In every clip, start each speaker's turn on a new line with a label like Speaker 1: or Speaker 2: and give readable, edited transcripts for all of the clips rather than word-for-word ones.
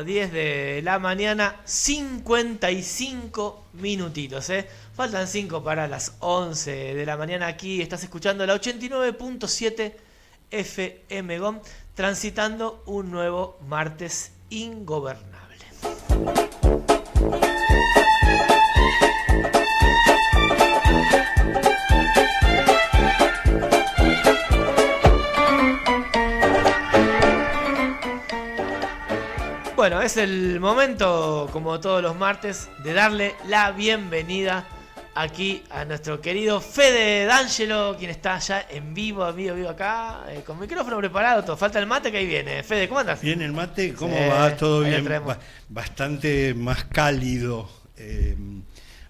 Speaker 1: 10 de la mañana, 55 minutitos, ¿eh? Faltan 5 para las 11 de la mañana. Aquí estás escuchando la 89.7 FM GOM, transitando un nuevo martes ingobernable. Bueno, es el momento, como todos los martes, de darle la bienvenida aquí a nuestro querido Fede D'Angelo, quien está ya en vivo acá, con micrófono preparado, todo. Falta el mate que ahí viene. Fede, ¿cómo andas?
Speaker 2: Bien, el mate, ¿cómo va? Todo bien, bastante más cálido.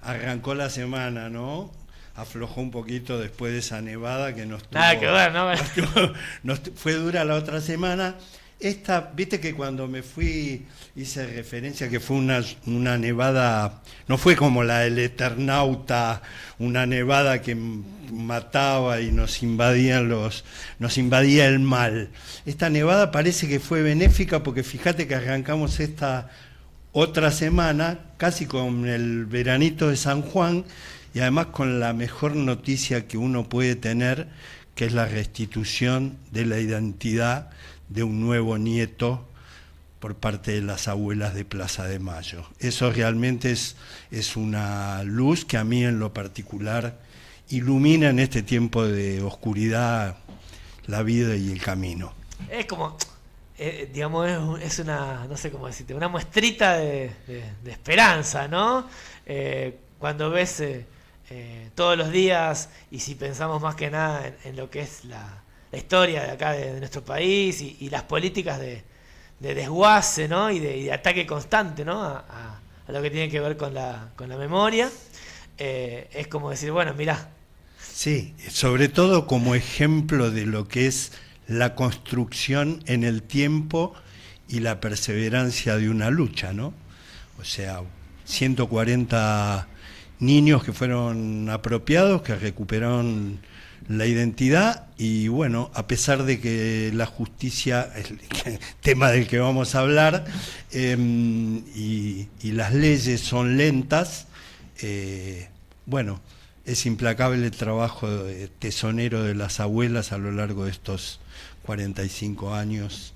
Speaker 2: Arrancó la semana, ¿no? Aflojó un poquito después de esa nevada que nos tuvo.
Speaker 1: Nada que ver, ¿no?
Speaker 2: Fue dura la otra semana. Viste que cuando me fui hice referencia que fue una nevada, no fue como la del Eternauta, una nevada que mataba y nos invadía el mal. Esta nevada parece que fue benéfica porque fíjate que arrancamos esta otra semana casi con el veranito de San Juan y además con la mejor noticia que uno puede tener, que es la restitución de la identidad de un nuevo nieto por parte de las abuelas de Plaza de Mayo. Eso realmente es una luz que a mí en lo particular ilumina en este tiempo de oscuridad la vida y el camino.
Speaker 1: Es como, digamos, es una, no sé cómo decirte, una muestrita de esperanza, ¿no? Cuando ves todos los días, y si pensamos más que nada en lo que es la historia de acá de nuestro país y las políticas de desguace, ¿no? y de ataque constante, ¿no? a lo que tiene que ver con la memoria, es como decir, bueno, mirá.
Speaker 2: Sí, sobre todo como ejemplo de lo que es la construcción en el tiempo y la perseverancia de una lucha, ¿no? O sea, 140 niños que fueron apropiados, que recuperaron la identidad y bueno, a pesar de que la justicia, el tema del que vamos a hablar, y las leyes son lentas, bueno, es implacable el trabajo tesonero de las abuelas a lo largo de estos 45 años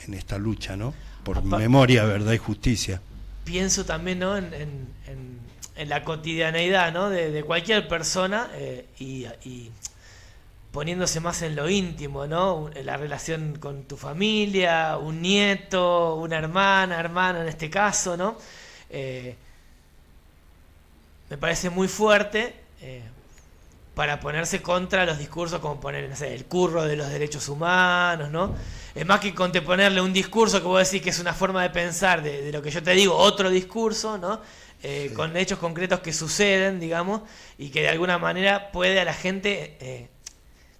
Speaker 2: en esta lucha, ¿no? Por memoria, verdad y justicia.
Speaker 1: Pienso también, ¿no? en la cotidianeidad, ¿no? de cualquier persona, y poniéndose más en lo íntimo, ¿no? La relación con tu familia, un nieto, una hermana, hermano en este caso, ¿no? Me parece muy fuerte para ponerse contra los discursos como poner, no sé, el curro de los derechos humanos, ¿no? Es más que conteponerle un discurso que vos decís que es una forma de pensar de lo que yo te digo, otro discurso, ¿no? Sí. Con hechos concretos que suceden, digamos, y que de alguna manera puede a la gente,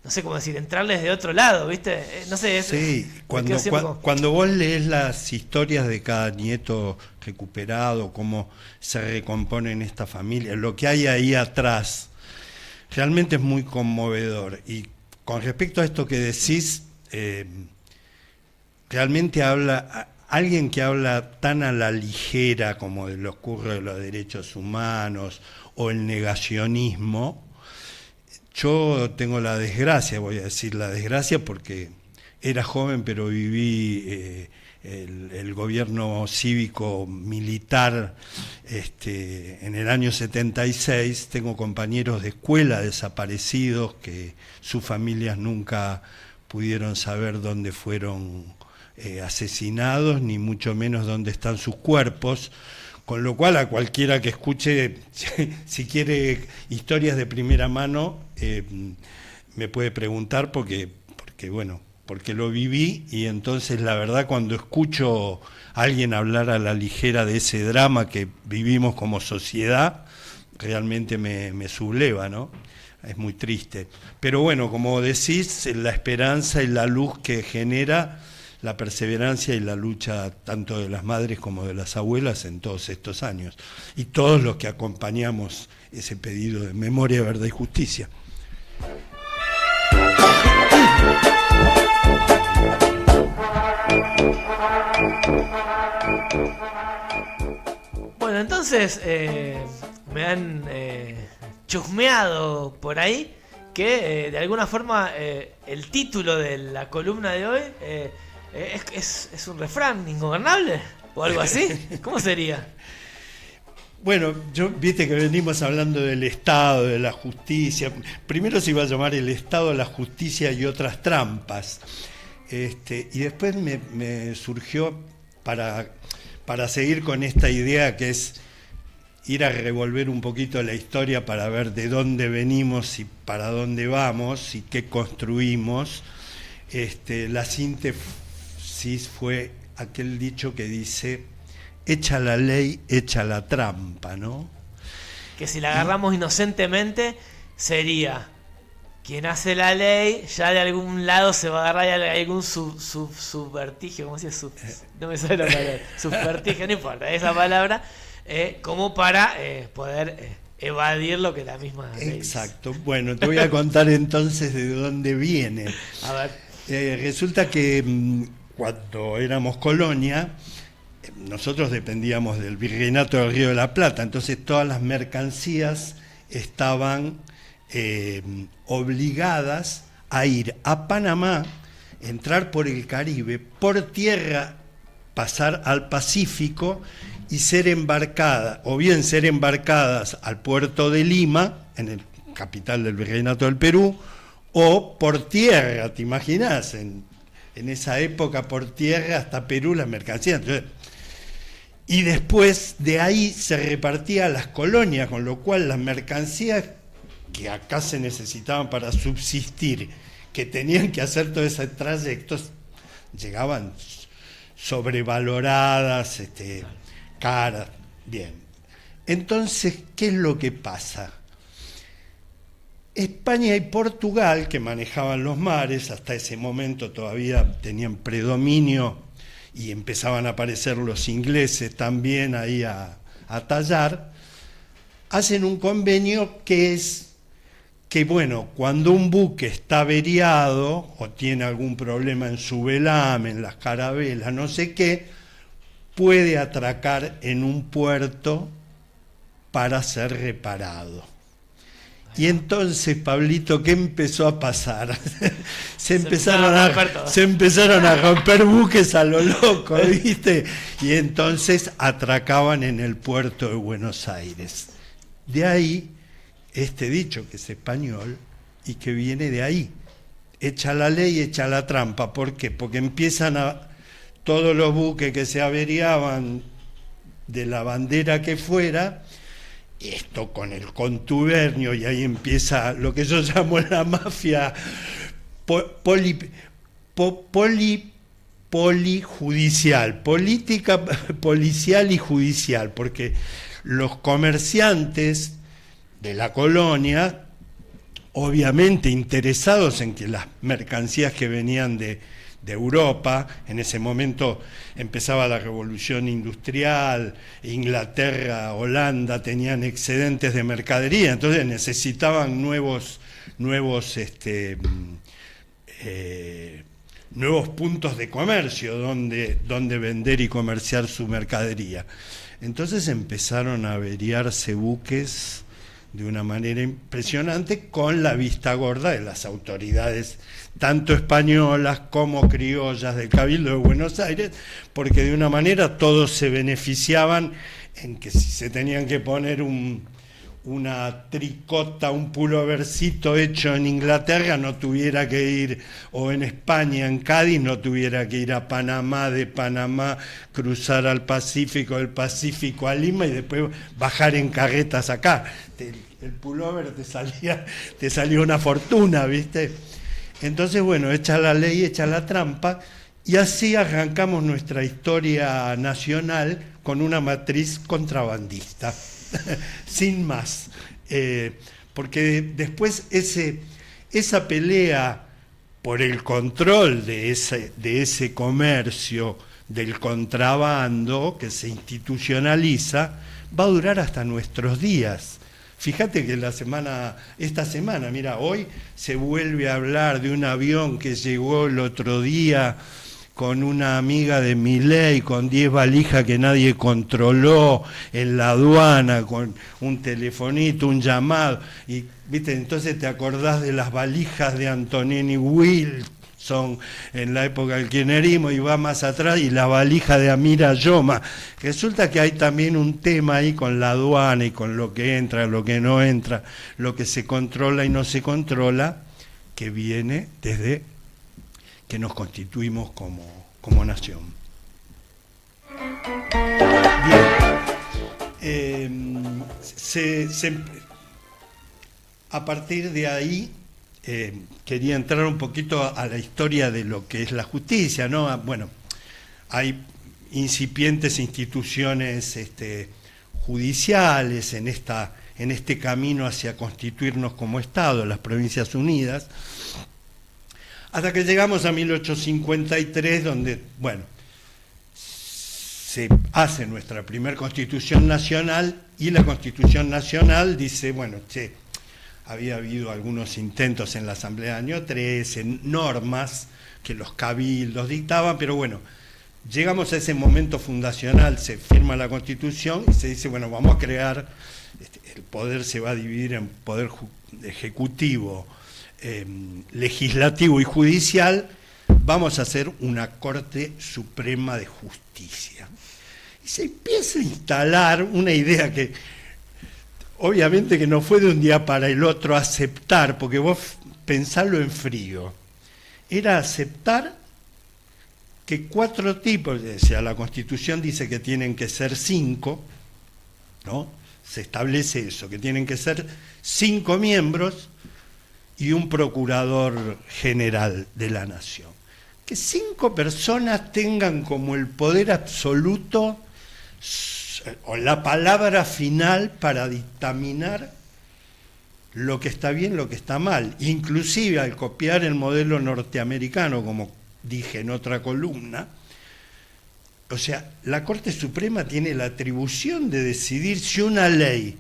Speaker 1: no sé cómo decir, entrarles de otro lado, ¿viste? No sé,
Speaker 2: sí, cuando vos lees las historias de cada nieto recuperado, cómo se recompone en esta familia, lo que hay ahí atrás, realmente es muy conmovedor. Y con respecto a esto que decís, realmente alguien que habla tan a la ligera como de los curros de los derechos humanos o el negacionismo, yo tengo la desgracia, voy a decir la desgracia porque era joven pero viví el gobierno cívico militar en el año 76, tengo compañeros de escuela desaparecidos que sus familias nunca pudieron saber dónde fueron asesinados, ni mucho menos dónde están sus cuerpos, con lo cual a cualquiera que escuche, si quiere historias de primera mano, me puede preguntar porque lo viví, y entonces la verdad cuando escucho a alguien hablar a la ligera de ese drama que vivimos como sociedad, realmente me subleva, ¿no? Es muy triste. Pero bueno, como decís, la esperanza y la luz que genera la perseverancia y la lucha tanto de las madres como de las abuelas en todos estos años, y todos los que acompañamos ese pedido de memoria, verdad y justicia.
Speaker 1: Bueno, entonces me han chusmeado por ahí que de alguna forma el título de la columna de hoy es un refrán ingobernable o algo así. ¿Cómo sería?
Speaker 2: Bueno, viste que venimos hablando del Estado, de la justicia. Primero se iba a llamar el Estado, la justicia y otras trampas. Y después me surgió para seguir con esta idea que es ir a revolver un poquito la historia para ver de dónde venimos y para dónde vamos y qué construimos. La síntesis fue aquel dicho que dice: echa la ley, echa la trampa, ¿no?
Speaker 1: Que si la agarramos inocentemente sería: quien hace la ley ya de algún lado se va a agarrar a algún subvertigio, ¿cómo se dice? No me sale la palabra. Subvertigio, no importa, esa palabra, como para poder evadir lo que la misma ley
Speaker 2: Exacto. Dice. Bueno, te voy a contar entonces de dónde viene.
Speaker 1: A ver.
Speaker 2: Resulta que cuando éramos colonia, nosotros dependíamos del Virreinato del Río de la Plata, entonces todas las mercancías estaban obligadas a ir a Panamá, entrar por el Caribe, por tierra pasar al Pacífico y ser embarcadas, o bien ser embarcadas al puerto de Lima, en el capital del Virreinato del Perú, o por tierra, ¿te imaginas? En esa época por tierra hasta Perú las mercancías. Entonces, y después de ahí se repartía a las colonias, con lo cual las mercancías que acá se necesitaban para subsistir, que tenían que hacer todos esos trayectos, llegaban sobrevaloradas, caras. Bien. Entonces, ¿qué es lo que pasa? España y Portugal, que manejaban los mares, hasta ese momento todavía tenían predominio y empezaban a aparecer los ingleses también ahí a tallar, hacen un convenio que es que, bueno, cuando un buque está averiado o tiene algún problema en su velamen, en las carabelas, no sé qué, puede atracar en un puerto para ser reparado. Y entonces, Pablito, ¿qué empezó a pasar? Se empezaron a romper buques a lo loco, ¿viste? Y entonces atracaban en el puerto de Buenos Aires. De ahí este dicho que es español y que viene de ahí: echa la ley, echa la trampa. ¿Por qué? Porque empiezan todos los buques que se averiaban de la bandera que fuera, esto con el contubernio, y ahí empieza lo que yo llamo la mafia polijudicial, política policial y judicial, porque los comerciantes de la colonia, obviamente interesados en que las mercancías que venían de Europa, en ese momento empezaba la revolución industrial, Inglaterra, Holanda tenían excedentes de mercadería, entonces necesitaban nuevos puntos de comercio donde vender y comerciar su mercadería. Entonces empezaron a averiarse buques de una manera impresionante, con la vista gorda de las autoridades, tanto españolas como criollas del Cabildo de Buenos Aires, porque de una manera todos se beneficiaban en que si se tenían que poner una tricota, un pullovercito hecho en Inglaterra, no tuviera que ir, o en España, en Cádiz, no tuviera que ir a Panamá, de Panamá cruzar al Pacífico, del Pacífico a Lima y después bajar en carretas acá. El pullover te salía una fortuna, ¿viste? Entonces, bueno, echa la ley, echa la trampa, y así arrancamos nuestra historia nacional con una matriz contrabandista. Sin más, porque después esa pelea por el control de ese comercio del contrabando que se institucionaliza va a durar hasta nuestros días. Fíjate que esta semana, mira, hoy se vuelve a hablar de un avión que llegó el otro día con una amiga de Milei, con 10 valijas que nadie controló en la aduana, con un telefonito, un llamado, y viste, entonces te acordás de las valijas de Antonini Wilson en la época del kirchnerismo, y va más atrás, y la valija de Amira Yoma. Resulta que hay también un tema ahí con la aduana y con lo que entra, lo que no entra, lo que se controla y no se controla, que viene desde que nos constituimos como nación. Bien, a partir de ahí quería entrar un poquito a la historia de lo que es la justicia, ¿no? Bueno, hay incipientes instituciones judiciales en este camino hacia constituirnos como Estado, las Provincias Unidas, hasta que llegamos a 1853, donde, bueno, se hace nuestra primera Constitución Nacional, y la Constitución Nacional dice, bueno, había habido algunos intentos en la Asamblea del año 13, normas que los cabildos dictaban, pero bueno, llegamos a ese momento fundacional, se firma la Constitución y se dice, bueno, vamos a crear, el poder se va a dividir en poder ejecutivo, legislativo y judicial, vamos a hacer una Corte Suprema de Justicia. Y se empieza a instalar una idea que obviamente que no fue de un día para el otro aceptar, porque vos pensarlo en frío, era aceptar que 4 tipos, o sea, la Constitución dice que tienen que ser 5, ¿no? Se establece eso, que tienen que ser 5 miembros y un procurador general de la nación. Que 5 personas tengan como el poder absoluto o la palabra final para dictaminar lo que está bien, lo que está mal. Inclusive al copiar el modelo norteamericano, como dije en otra columna, o sea, la Corte Suprema tiene la atribución de decidir si una ley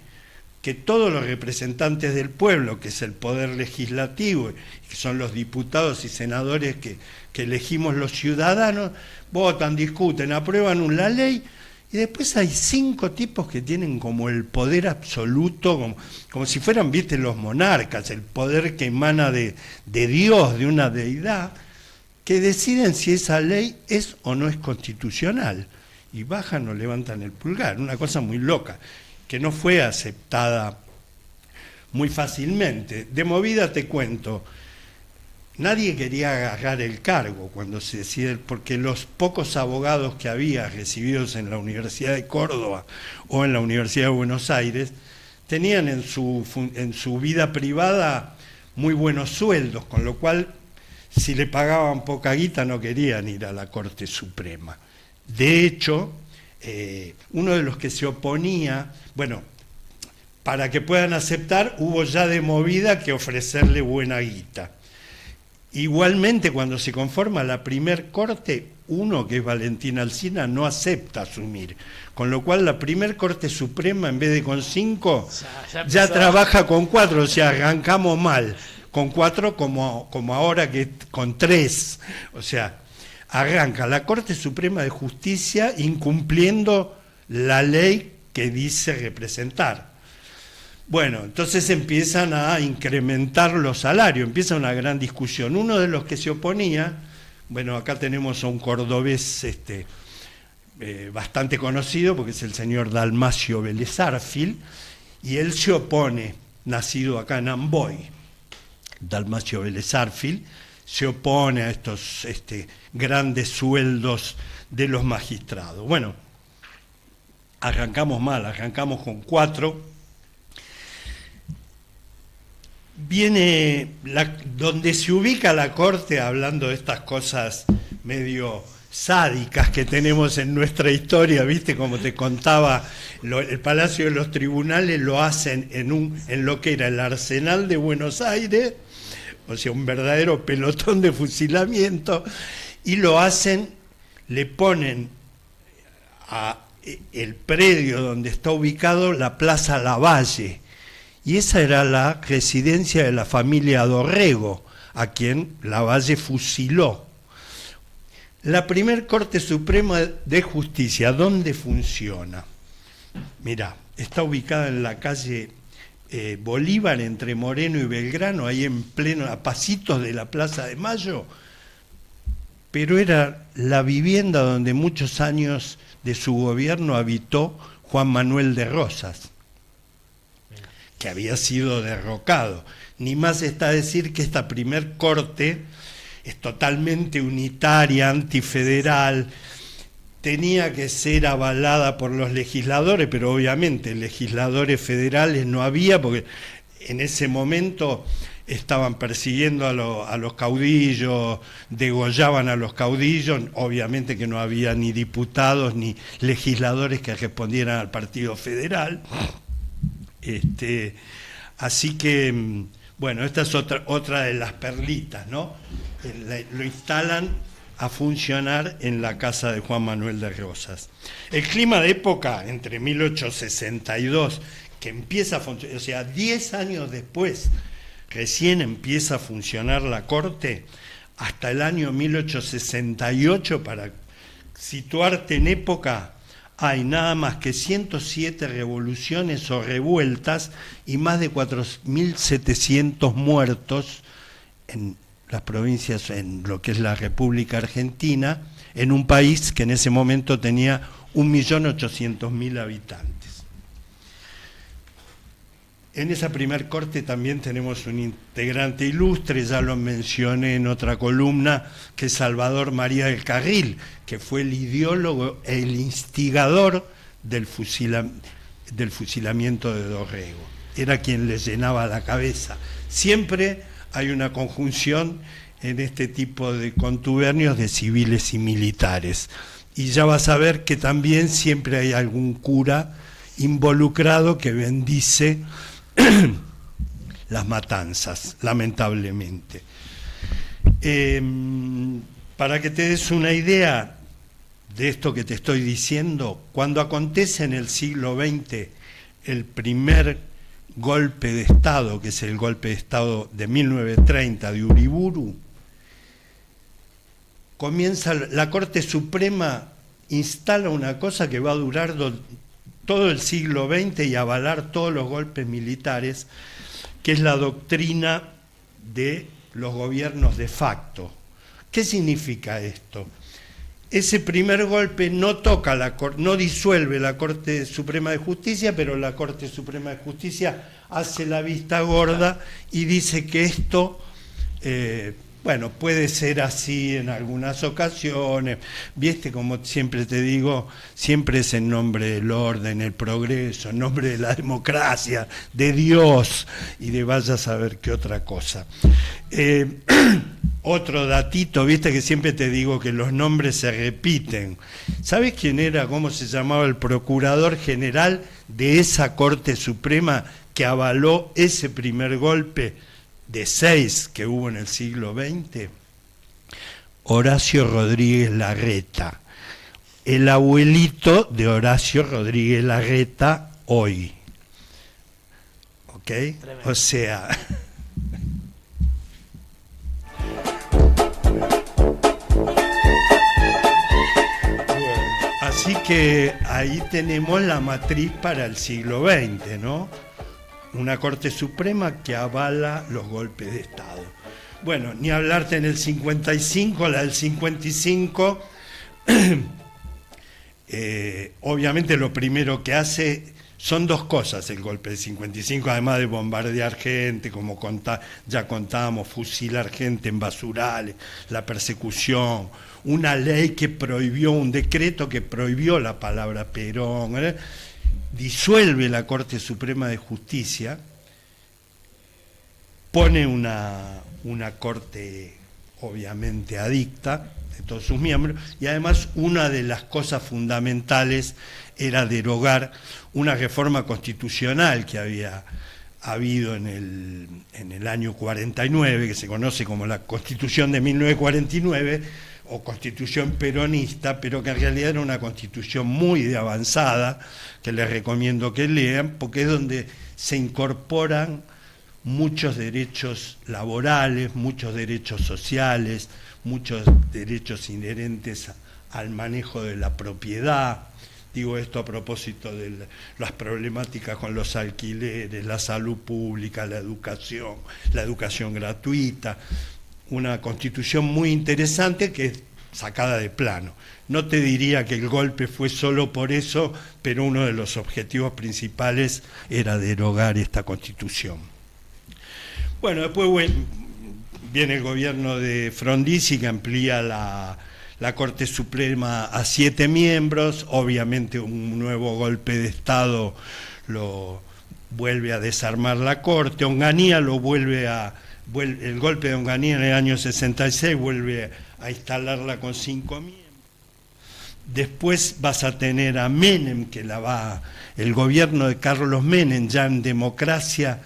Speaker 2: que todos los representantes del pueblo, que es el poder legislativo, que son los diputados y senadores que elegimos los ciudadanos, votan, discuten, aprueban una ley, y después hay 5 tipos que tienen como el poder absoluto, como si fueran, viste, los monarcas, el poder que emana de Dios, de una deidad, que deciden si esa ley es o no es constitucional, y bajan o levantan el pulgar, una cosa muy loca, que no fue aceptada muy fácilmente. De movida te cuento, nadie quería agarrar el cargo cuando se decide, porque los pocos abogados que había recibidos en la Universidad de Córdoba o en la Universidad de Buenos Aires tenían en su vida privada muy buenos sueldos, con lo cual si le pagaban poca guita no querían ir a la Corte Suprema. De hecho, uno de los que se oponía, bueno, para que puedan aceptar, hubo ya de movida que ofrecerle buena guita. Igualmente, cuando se conforma la primer corte, uno, que es Valentín Alsina, no acepta asumir. Con lo cual, la primer Corte Suprema, en vez de con 5, ya trabaja con 4, o sea, arrancamos mal. Con 4 como ahora que con 3. O sea, arranca la Corte Suprema de Justicia incumpliendo la ley que dice representar. Bueno, entonces empiezan a incrementar los salarios, empieza una gran discusión. Uno de los que se oponía, bueno, acá tenemos a un cordobés bastante conocido, porque es el señor Dalmacio Vélez Arfield, y él se opone, nacido acá en Amboy. Dalmacio Vélez Arfield se opone a estos grandes sueldos de los magistrados. Bueno, arrancamos mal, arrancamos con 4. Viene donde se ubica la Corte, hablando de estas cosas medio sádicas que tenemos en nuestra historia, viste, como te contaba, el Palacio de los Tribunales lo hacen en lo que era el Arsenal de Buenos Aires, o sea, un verdadero pelotón de fusilamiento, y lo hacen, le ponen a el predio donde está ubicado la Plaza Lavalle, y esa era la residencia de la familia Dorrego, a quien Lavalle fusiló. La primer Corte Suprema de Justicia, ¿dónde funciona? Mirá, está ubicada en la calle Bolívar, entre Moreno y Belgrano, ahí en pleno, a pasitos de la Plaza de Mayo, pero era la vivienda donde muchos años de su gobierno habitó Juan Manuel de Rosas, que había sido derrocado. Ni más está decir que esta primer corte es totalmente unitaria, antifederal, tenía que ser avalada por los legisladores, pero obviamente legisladores federales no había, porque en ese momento estaban persiguiendo a los caudillos, degollaban a los caudillos, obviamente que no había ni diputados ni legisladores que respondieran al Partido Federal. Así que, bueno, esta es otra de las perlitas, ¿no? Lo instalan a funcionar en la casa de Juan Manuel de Rosas. El clima de época, entre 1862, que empieza a funcionar, o sea, 10 años después, recién empieza a funcionar la Corte, hasta el año 1868, para situarte en época, hay nada más que 107 revoluciones o revueltas y más de 4.700 muertos en las provincias, en lo que es la República Argentina, en un país que en ese momento tenía 1.800.000 habitantes. En esa primer corte también tenemos un integrante ilustre, ya lo mencioné en otra columna, que es Salvador María del Carril, que fue el ideólogo e el instigador del fusilamiento de Dorrego. Era quien le llenaba la cabeza. Siempre hay una conjunción en este tipo de contubernios de civiles y militares. Y ya vas a ver que también siempre hay algún cura involucrado que bendice las matanzas, lamentablemente. Para que te des una idea de esto que te estoy diciendo, cuando acontece en el siglo XX el primer golpe de Estado, que es el golpe de Estado de 1930 de Uriburu, comienza la Corte Suprema, instala una cosa que va a durar todo el siglo XX y avalar todos los golpes militares, que es la doctrina de los gobiernos de facto. ¿Qué significa esto? Ese primer golpe no no disuelve la Corte Suprema de Justicia, pero la Corte Suprema de Justicia hace la vista gorda y dice que esto, bueno, puede ser así en algunas ocasiones. Viste, como siempre te digo, siempre es en nombre del orden, el progreso, en nombre de la democracia, de Dios y de vaya a saber qué otra cosa. Otro datito, viste que siempre te digo que los nombres se repiten. ¿Sabes quién era, cómo se llamaba el procurador general de esa Corte Suprema que avaló ese primer golpe de 6 que hubo en el siglo XX? Horacio Rodríguez Larreta, el abuelito de Horacio Rodríguez Larreta hoy. ¿Ok? Tremendo. O sea... Así que ahí tenemos la matriz para el siglo XX, ¿no? Una Corte Suprema que avala los golpes de Estado. Bueno, ni hablarte en el 55, la del 55, obviamente lo primero que hace son dos cosas el golpe del 55, además de bombardear gente, como ya contábamos, fusilar gente en basurales, la persecución, una ley que prohibió, un decreto que prohibió la palabra Perón, disuelve la Corte Suprema de Justicia, pone una corte obviamente adicta de todos sus miembros, y además una de las cosas fundamentales era derogar una reforma constitucional que había habido en el año 49, que se conoce como la Constitución de 1949, o Constitución peronista, pero que en realidad era una constitución muy de avanzada, que les recomiendo que lean, porque es donde se incorporan muchos derechos laborales, muchos derechos sociales, muchos derechos inherentes al manejo de la propiedad. Digo esto a propósito de las problemáticas con los alquileres, la salud pública, la educación gratuita. Una constitución muy interesante que es sacada de plano. No te diría que el golpe fue solo por eso, pero uno de los objetivos principales era derogar esta constitución. Bueno, después viene el gobierno de Frondizi, que amplía la Corte Suprema a 7 miembros. Obviamente un nuevo golpe de Estado lo vuelve a desarmar la Corte. Onganía el golpe de Onganía en el año 66 vuelve a instalarla con 5 miembros. Después vas a tener a Menem, el gobierno de Carlos Menem, ya en democracia,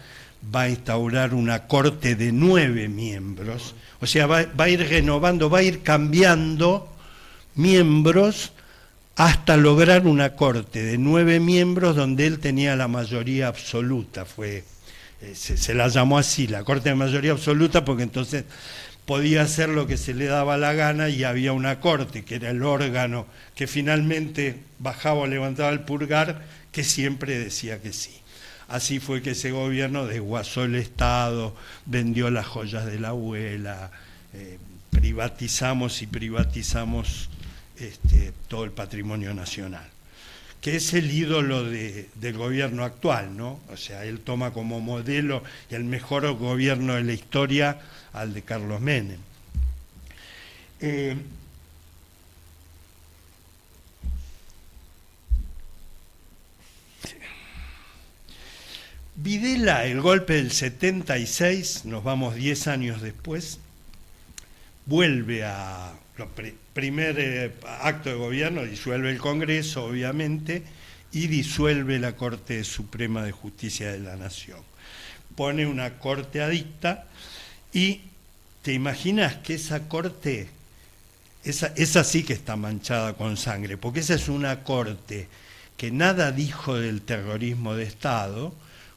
Speaker 2: va a instaurar una corte de 9 miembros. O sea, va a ir renovando, va a ir cambiando miembros hasta lograr una corte de 9 miembros donde él tenía la mayoría absoluta. Se la llamó así, la corte de mayoría absoluta, porque entonces podía hacer lo que se le daba la gana y había una corte, que era el órgano que finalmente bajaba o levantaba el pulgar, que siempre decía que sí. Así fue que ese gobierno desguazó el Estado, vendió las joyas de la abuela, privatizamos todo el patrimonio nacional, que es el ídolo del gobierno actual, ¿no? O sea, él toma como modelo el mejor gobierno de la historia al de Carlos Menem. Videla, el golpe del 76, nos vamos 10 años después, vuelve a primer acto de gobierno, disuelve el Congreso, obviamente, y disuelve la Corte Suprema de Justicia de la Nación. Pone una corte adicta y te imaginas que esa corte, esa sí que está manchada con sangre, porque esa es una corte que nada dijo del terrorismo de Estado,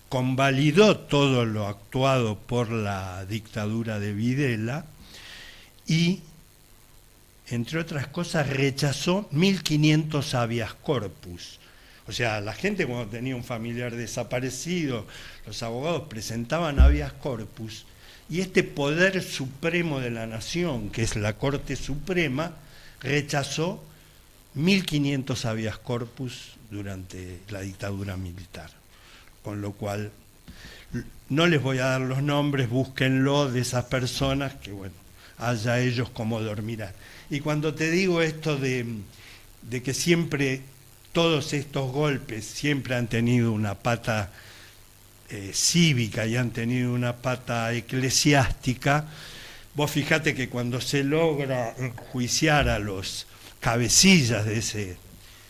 Speaker 2: convalidó todo lo actuado por la dictadura de Videla y, entre otras cosas, rechazó 1.500 habeas corpus. O sea, la gente cuando tenía un familiar desaparecido, los abogados presentaban habeas corpus y este poder supremo de la nación, que es la Corte Suprema, rechazó 1.500 habeas corpus durante la dictadura militar. Con lo cual, no les voy a dar los nombres, búsquenlo de esas personas, que bueno, haya ellos como dormirán. Y cuando te digo esto de que siempre, todos estos golpes siempre han tenido una pata cívica y han tenido una pata eclesiástica, vos fijate que cuando se logra enjuiciar a los cabecillas de ese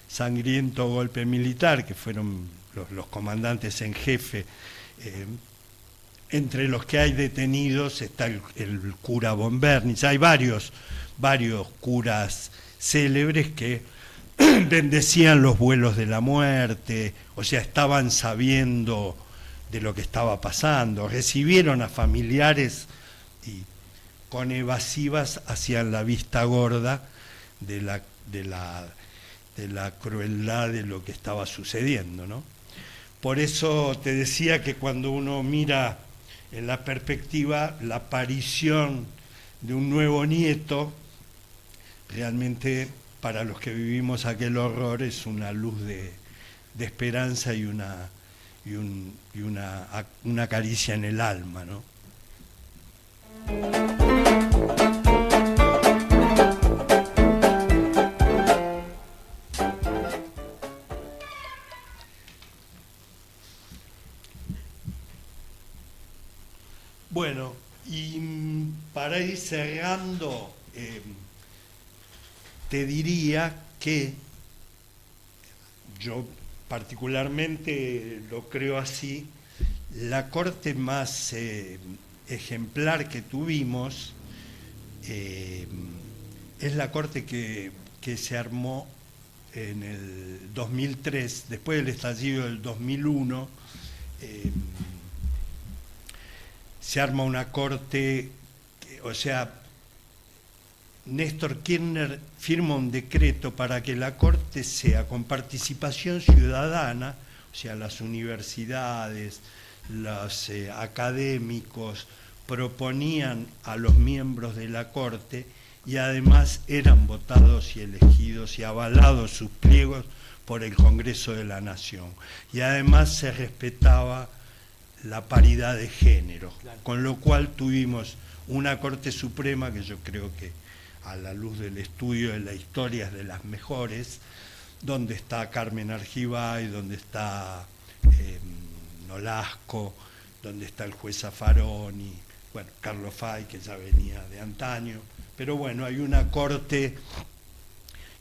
Speaker 2: sangriento golpe militar, que fueron los comandantes en jefe, entre los que hay detenidos está el cura Bombernis. Hay varios curas célebres que bendecían los vuelos de la muerte, o sea, estaban sabiendo de lo que estaba pasando, recibieron a familiares y con evasivas hacían la vista gorda de la crueldad de lo que estaba sucediendo, ¿no? Por eso te decía que cuando uno mira en la perspectiva la aparición de un nuevo nieto, realmente para los que vivimos aquel horror es una luz de esperanza y una caricia en el alma, ¿no? Bueno, y para ir cerrando, te diría que yo particularmente lo creo así, la corte más ejemplar que tuvimos es la corte que se armó en el 2003, después del estallido del 2001, se arma una corte, o sea, Néstor Kirchner firma un decreto para que la corte sea con participación ciudadana, o sea, las universidades, los académicos proponían a los miembros de la corte y además eran votados y elegidos y avalados sus pliegos por el Congreso de la Nación. Y además se respetaba la paridad de género, claro. Con lo cual tuvimos una Corte Suprema que yo creo que a la luz del estudio de la historia es de las mejores, donde está Carmen Argibay, donde está Nolasco, donde está el juez Zaffaroni, bueno, Carlos Fay, que ya venía de antaño, pero bueno, hay una corte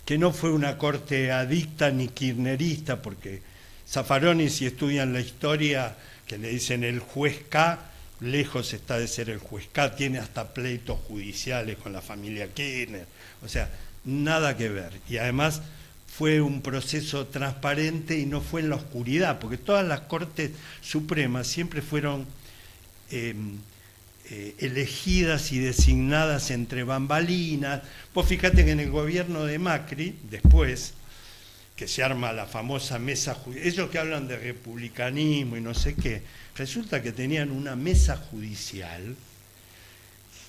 Speaker 2: que no fue una corte adicta ni kirchnerista, porque Zaffaroni, si estudian la historia, que le dicen el juez K, lejos está de ser el juez K, tiene hasta pleitos judiciales con la familia Kirchner, o sea, nada que ver. Y además fue un proceso transparente y no fue en la oscuridad, porque todas las Cortes Supremas siempre fueron elegidas y designadas entre bambalinas. Vos fíjate que en el gobierno de Macri, después, que se arma la famosa mesa judicial, ellos que hablan de republicanismo y no sé qué, resulta que tenían una mesa judicial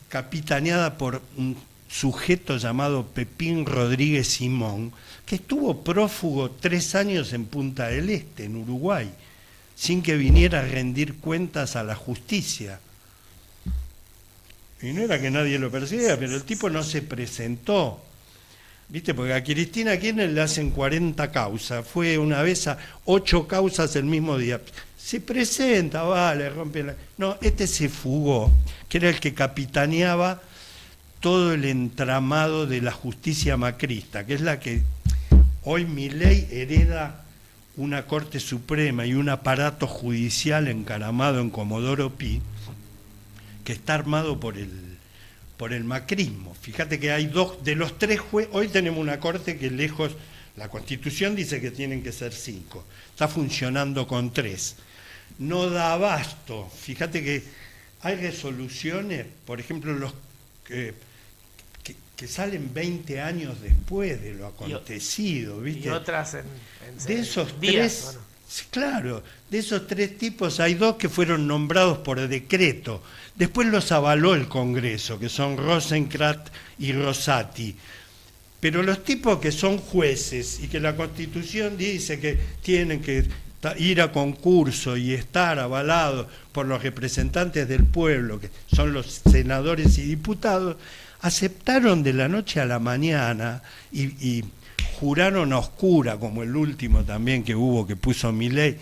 Speaker 2: capitaneada por un sujeto llamado Pepín Rodríguez Simón, que estuvo prófugo 3 años en Punta del Este, en Uruguay, sin que viniera a rendir cuentas a la justicia. Y no era que nadie lo persiguiera, pero el tipo no se presentó. ¿Viste? Porque a Cristina Kirchner le hacen 40 causas. Fue una vez a 8 causas el mismo día. Se presenta, vale, rompe la... No, este se fugó, que era el que capitaneaba todo el entramado de la justicia macrista, que es la que hoy Milei hereda una Corte Suprema y un aparato judicial encaramado en Comodoro Pi, que está armado por el macrismo. Fíjate que hay 2 de los 3 jueces, hoy tenemos una corte que lejos, la Constitución dice que tienen que ser 5, está funcionando con 3, no da abasto. Fíjate que hay resoluciones, por ejemplo, los que salen 20 años después de lo acontecido, ¿viste?
Speaker 1: Y otras
Speaker 2: de esos
Speaker 1: días,
Speaker 2: 3,
Speaker 1: bueno.
Speaker 2: Claro, de esos 3 tipos hay 2 que fueron nombrados por decreto. Después los avaló el Congreso, que son Rosenkrantz y Rosati. Pero los tipos que son jueces y que la Constitución dice que tienen que ir a concurso y estar avalados por los representantes del pueblo, que son los senadores y diputados, aceptaron de la noche a la mañana y juraron a oscura, como el último también que hubo, que puso Milei,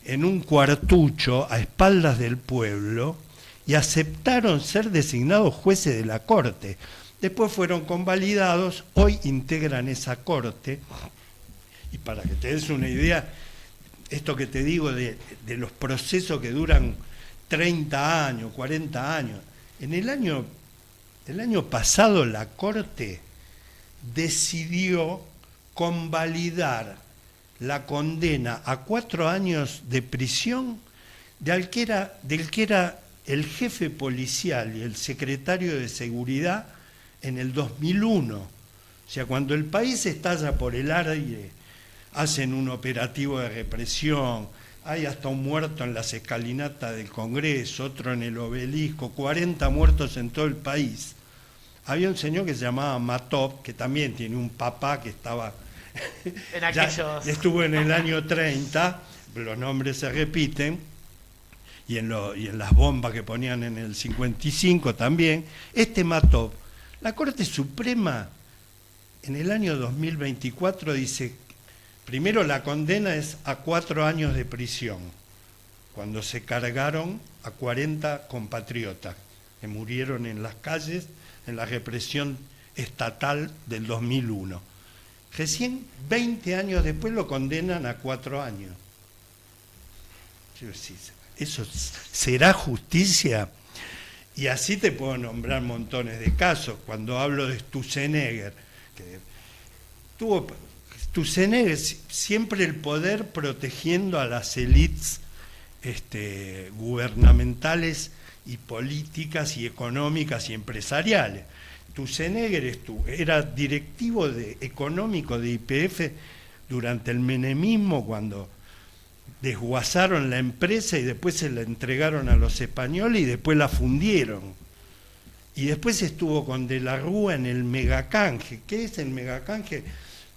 Speaker 2: en un cuartucho a espaldas del pueblo, y aceptaron ser designados jueces de la Corte. Después fueron convalidados, hoy integran esa Corte, y para que te des una idea, esto que te digo de los procesos que duran 30 años, 40 años, en el año pasado la Corte decidió convalidar la condena a 4 años de prisión del que era el jefe policial y el secretario de Seguridad en el 2001. O sea, cuando el país estalla por el aire, hacen un operativo de represión, hay hasta un muerto en las escalinatas del Congreso, otro en el Obelisco, 40 muertos en todo el país. Había un señor que se llamaba Matop, que también tiene un papá que estaba...
Speaker 1: En aquellos...
Speaker 2: estuvo en el año 30, los nombres se repiten, y en las bombas que ponían en el 55 también. Este Matop, la Corte Suprema en el año 2024 dice, primero la condena es a 4 años de prisión, cuando se cargaron a 40 compatriotas que murieron en las calles en la represión estatal del 2001. Recién 20 años después lo condenan a 4 años. ¿Eso será justicia? Y así te puedo nombrar montones de casos. Cuando hablo de Sturzenegger, que tuvo Sturzenegger siempre el poder protegiendo a las élites gubernamentales y políticas y económicas y empresariales. Sturzenegger era directivo económico de YPF durante el menemismo, cuando desguazaron la empresa y después se la entregaron a los españoles y después la fundieron. Y después estuvo con De la Rúa en el megacanje. ¿Qué es el megacanje?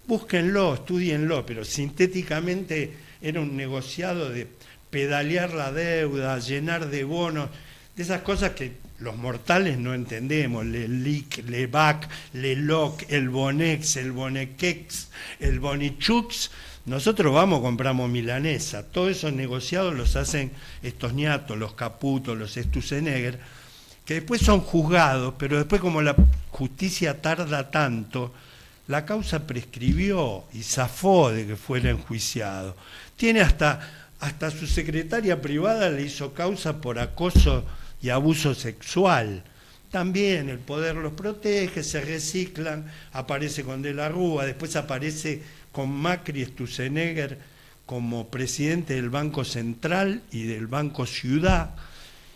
Speaker 2: Búsquenlo, estudienlo, pero sintéticamente era un negociado de pedalear la deuda, llenar de bonos, de esas cosas que los mortales no entendemos, le LIC, le BAC, le LOC, el Bonex, el Bonequex, el Bonichux. Nosotros vamos, compramos milanesa. Todos esos negociados los hacen estos ñatos, los Caputo, los Sturzenegger, que después son juzgados, pero después, como la justicia tarda tanto, la causa prescribió y zafó de que fuera enjuiciado. Tiene hasta su secretaria privada le hizo causa por acoso y abuso sexual. También el poder los protege, se reciclan, aparece con De la Rúa, después aparece con Macri y Sturzenegger como presidente del Banco Central y del Banco Ciudad,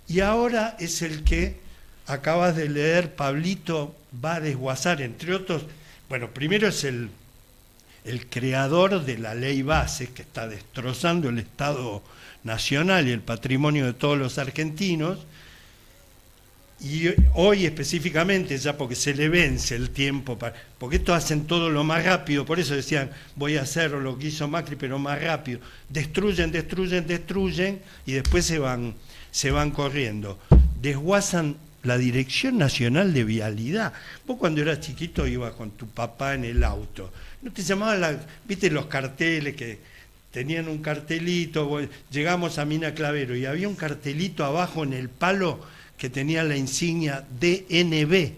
Speaker 2: y ahora es el que acabas de leer, Pablito, va a desguazar, entre otros. Bueno, primero es el creador de la ley base, que está destrozando el Estado Nacional y el patrimonio de todos los argentinos. Y hoy específicamente, ya porque se le vence el tiempo, porque estos hacen todo lo más rápido, por eso decían, voy a hacer lo que hizo Macri, pero más rápido. Destruyen, y después se van corriendo. Desguazan la Dirección Nacional de Vialidad. Vos cuando eras chiquito ibas con tu papá en el auto. ¿No te llamaban, viste los carteles que tenían un cartelito? Llegamos a Mina Clavero y había un cartelito abajo en el palo que tenía la insignia DNB.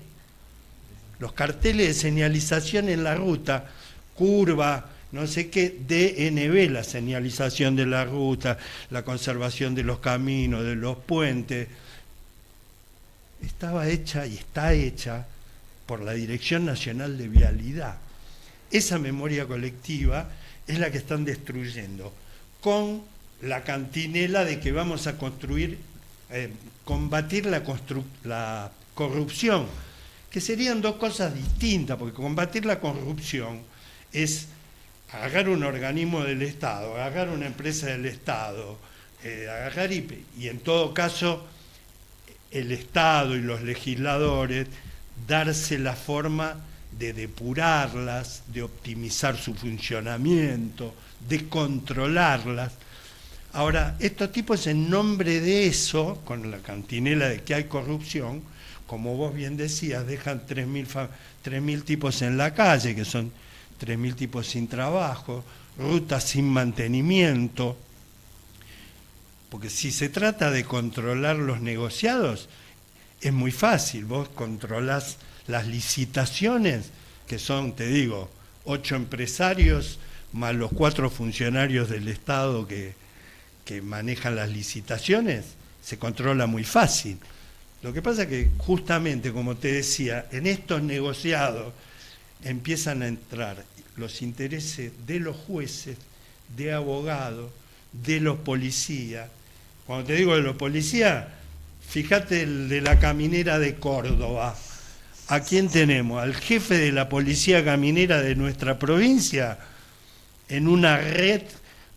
Speaker 2: Los carteles de señalización en la ruta, curva, no sé qué, DNB, la señalización de la ruta, la conservación de los caminos, de los puentes. Estaba hecha y está hecha por la Dirección Nacional de Vialidad. Esa memoria colectiva es la que están destruyendo, con la cantinela de que vamos a construir, combatir la corrupción, que serían dos cosas distintas, porque combatir la corrupción es agarrar un organismo del Estado, agarrar una empresa del Estado, agarrar y en todo caso el Estado y los legisladores darse la forma de depurarlas, de optimizar su funcionamiento, de controlarlas. Ahora, estos tipos, en nombre de eso, con la cantinela de que hay corrupción, como vos bien decías, dejan 3.000 tipos en la calle, que son 3.000 tipos sin trabajo, rutas sin mantenimiento. Porque si se trata de controlar los negociados, es muy fácil. Vos controlás las licitaciones, que son, te digo, 8 empresarios más los 4 funcionarios del Estado que manejan las licitaciones, se controla muy fácil. Lo que pasa es que justamente, como te decía, en estos negociados empiezan a entrar los intereses de los jueces, de abogados, de los policías. Cuando te digo de los policías, fíjate el de la caminera de Córdoba. ¿A quién tenemos? Al jefe de la policía caminera de nuestra provincia, en una red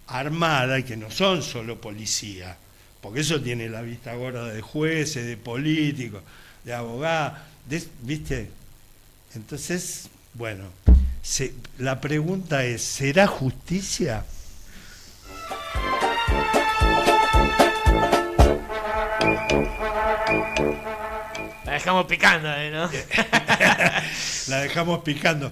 Speaker 2: armada, y que no son solo policías, porque eso tiene la vista gorda de jueces, de políticos, de abogados, ¿viste? Entonces, bueno, la pregunta es, ¿será justicia?
Speaker 1: La dejamos picando, ¿no?
Speaker 2: La dejamos picando.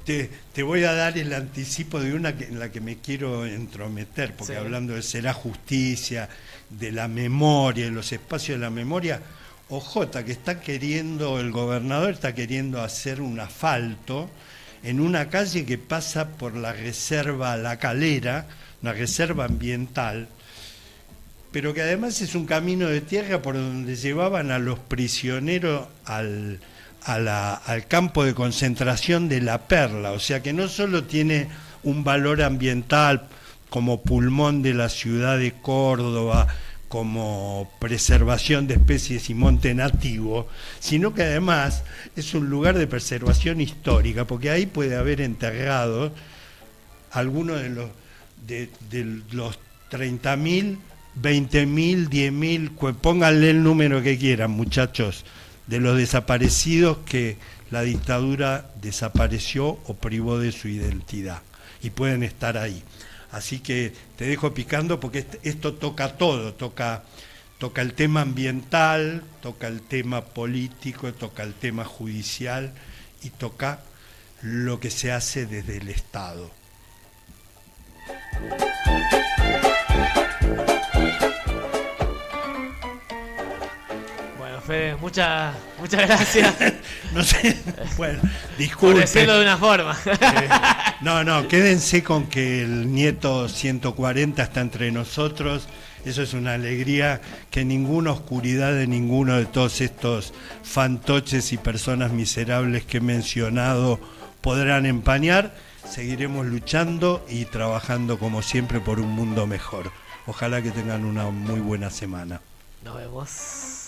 Speaker 2: Te voy a dar el anticipo de una en la que me quiero entrometer, porque sí, hablando de será justicia, de la memoria, de los espacios de la memoria, OJ, que el gobernador está queriendo hacer un asfalto en una calle que pasa por la reserva La Calera, una reserva ambiental, pero que además es un camino de tierra por donde llevaban a los prisioneros al campo de concentración de La Perla, o sea que no solo tiene un valor ambiental como pulmón de la ciudad de Córdoba, como preservación de especies y monte nativo, sino que además es un lugar de preservación histórica, porque ahí puede haber enterrados algunos de los 30.000, 20.000, 10.000, pónganle el número que quieran, muchachos, de los desaparecidos que la dictadura desapareció o privó de su identidad, y pueden estar ahí. Así que te dejo picando porque esto toca todo, toca el tema ambiental, toca el tema político, toca el tema judicial y toca lo que se hace desde el Estado.
Speaker 1: Bueno, Fede, muchas gracias.
Speaker 2: No sé, bueno, disculpen.
Speaker 1: Por decirlo de una forma.
Speaker 2: No, quédense con que el nieto 140 está entre nosotros. Eso es una alegría que ninguna oscuridad de ninguno de todos estos fantoches y personas miserables que he mencionado podrán empañar. Seguiremos luchando y trabajando como siempre por un mundo mejor. Ojalá que tengan una muy buena semana.
Speaker 1: Nos vemos.